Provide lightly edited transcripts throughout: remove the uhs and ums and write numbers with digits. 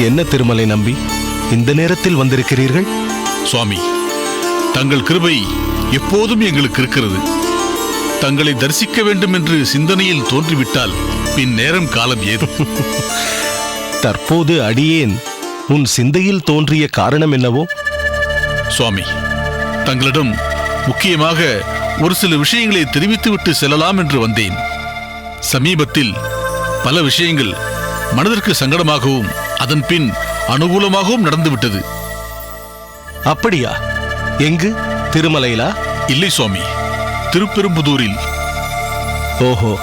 என்ன திருமலை நம்பி, இந்த நேரத்தில் வந்திருக்கிறீர்கள்? சுவாமி, தங்கள் கிருபை எப்போதும் எங்களுக்கு இருக்கிறது. தங்களை தரிசிக்க வேண்டும் என்று சிந்தனையில் தோன்றிவிட்டால் பின் நேரம் காலம் ஏது. தற்போது அடியேன் உன் சிந்தையில் தோன்றிய காரணம் என்னவோ? சுவாமி, தங்களிடம் முக்கியமாக ஒரு சில விஷயங்களை தெரிவித்துவிட்டு செல்லலாம் என்று வந்தேன். சமீபத்தில் பல விஷயங்கள் மனதிற்கு சங்கடமாகவும் அதன் பின் அனுகூலமாகவும் நடந்துவிட்டது. அப்படியா? எங்கு? திருமலையிலா? இல்லை சுவாமி, திருப்பெரும்புதூரில். ஓஹோ,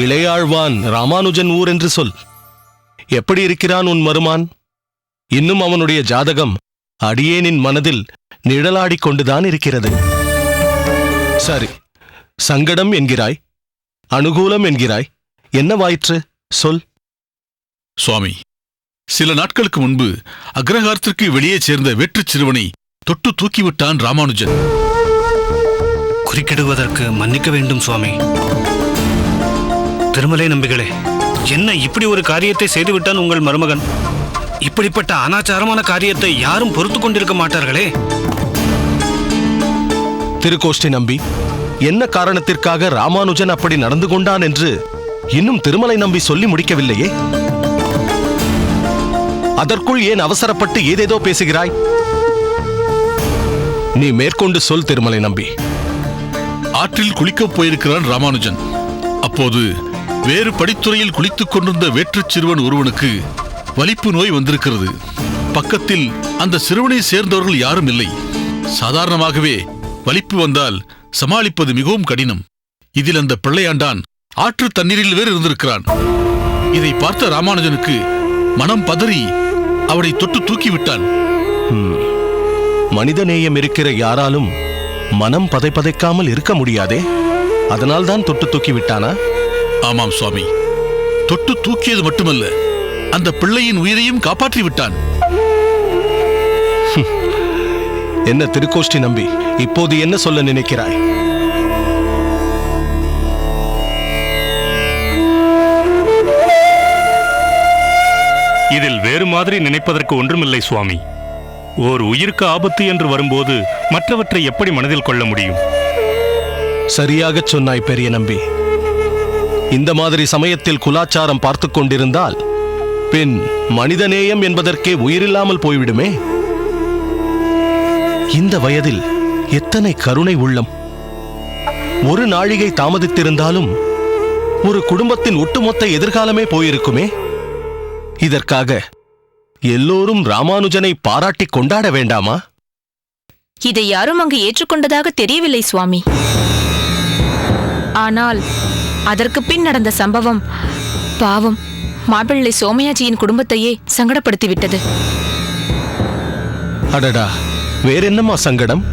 இளையாழ்வான் ராமானுஜன் ஊர் என்று சொல். எப்படி இருக்கிறான் உன் மருமான்? இன்னும் அவனுடைய ஜாதகம் அடியேனின் மனதில் நிழலாடிக் கொண்டுதான் இருக்கிறது. சரி, சங்கடம் என்கிறாய், அனுகூலம் என்கிறாய், என்னவாயிற்று சொல். சுவாமி, சில நாட்களுக்கு முன்பு அக்ரஹாரத்திற்கு வெளியே சேர்ந்த வேற்றுச் சிறுவனை தொட்டு தூக்கிவிட்டான் ராமானுஜன். குறுக்கிடுவதற்கு மன்னிக்க வேண்டும் சுவாமி. திருமலை நம்பிகளே, என்ன இப்படி ஒரு காரியத்தை செய்துவிட்டான் உங்கள் மருமகன்? இப்படிப்பட்ட அனாச்சாரமான காரியத்தை யாரும் பொறுத்து கொண்டிருக்க மாட்டார்களே. திருக்கோஷ்டி நம்பி, என்ன காரணத்திற்காக ராமானுஜன் அப்படி நடந்து கொண்டான் என்று இன்னும் திருமலை நம்பி சொல்லி முடிக்கவில்லையே. அதற்குள் ஏன் அவசரப்பட்டு ஏதேதோ பேசுகிறாய்? நீ மேற்கொண்டு சொல் திருமலை நம்பி. ஆற்றில் குளிக்கப் போயிருக்கிறான் ராமானுஜன். அப்போது வேறு படித்துறையில் குளித்துக் கொண்டிருந்த வேற்றுச் சிறுவன் ஒருவனுக்கு வலிப்பு நோய் வந்திருக்கிறது. பக்கத்தில் அந்த சிறுவனை சேர்ந்தவர்கள் யாரும் இல்லை. சாதாரணமாகவே வலிப்பு வந்தால் சமாளிப்பது மிகவும் கடினம். இதில் அந்த பிள்ளையாண்டான் ஆற்று தண்ணீரில் வேறு இருந்திருக்கிறான். இதை பார்த்த ராமானுஜனுக்கு மனம் பதறி அவனை தொட்டு தூக்கிவிட்டான். மனிதநேயம் இருக்கிற யாராலும் மனம் பதைப்பதைக்காமல் இருக்க முடியாதே. அதனால்தான் தொட்டு தூக்கி விட்டானா? ஆமாம் சுவாமி, தொட்டு தூக்கியது மட்டுமல்ல, அந்த பிள்ளையின் உயிரையும் காப்பாற்றி விட்டான். என்ன திருக்கோஷ்டி நம்பி, இப்போது என்ன சொல்ல நினைக்கிறாய்? இதில் வேறு மாதிரி நினைப்பதற்கு ஒன்றுமில்லை சுவாமி. ஓர் உயிருக்கு ஆபத்து என்று வரும்போது மற்றவற்றை எப்படி மனதில் கொள்ள முடியும்? சரியாகச் சொன்னாய் பெரிய நம்பி. இந்த மாதிரி சமயத்தில் குலாச்சாரம் பார்த்து கொண்டிருந்தால் பின் மனிதநேயம் என்பதற்கே உயிரில்லாமல் போய்விடுமே. இந்த வயதில் எத்தனை கருணை உள்ளம்! ஒரு நாழிகை தாமதித்திருந்தாலும் ஒரு குடும்பத்தின் ஒட்டுமொத்த எதிர்காலமே போயிருக்குமே. இதற்காக எல்லோரும் ராமானுஜனை பாராட்டி கொண்டாட வேண்டாமா? இதை யாரும் அங்கு ஏற்றுக்கொண்டதாக தெரியவில்லை சுவாமி. ஆனால் அதற்கு பின் நடந்த சம்பவம் பாவம் மாப்பிள்ளை சோமயாஜியின் குடும்பத்தையே சங்கடப்படுத்திவிட்டது. அடடா, வேறென்னமா சங்கடம்?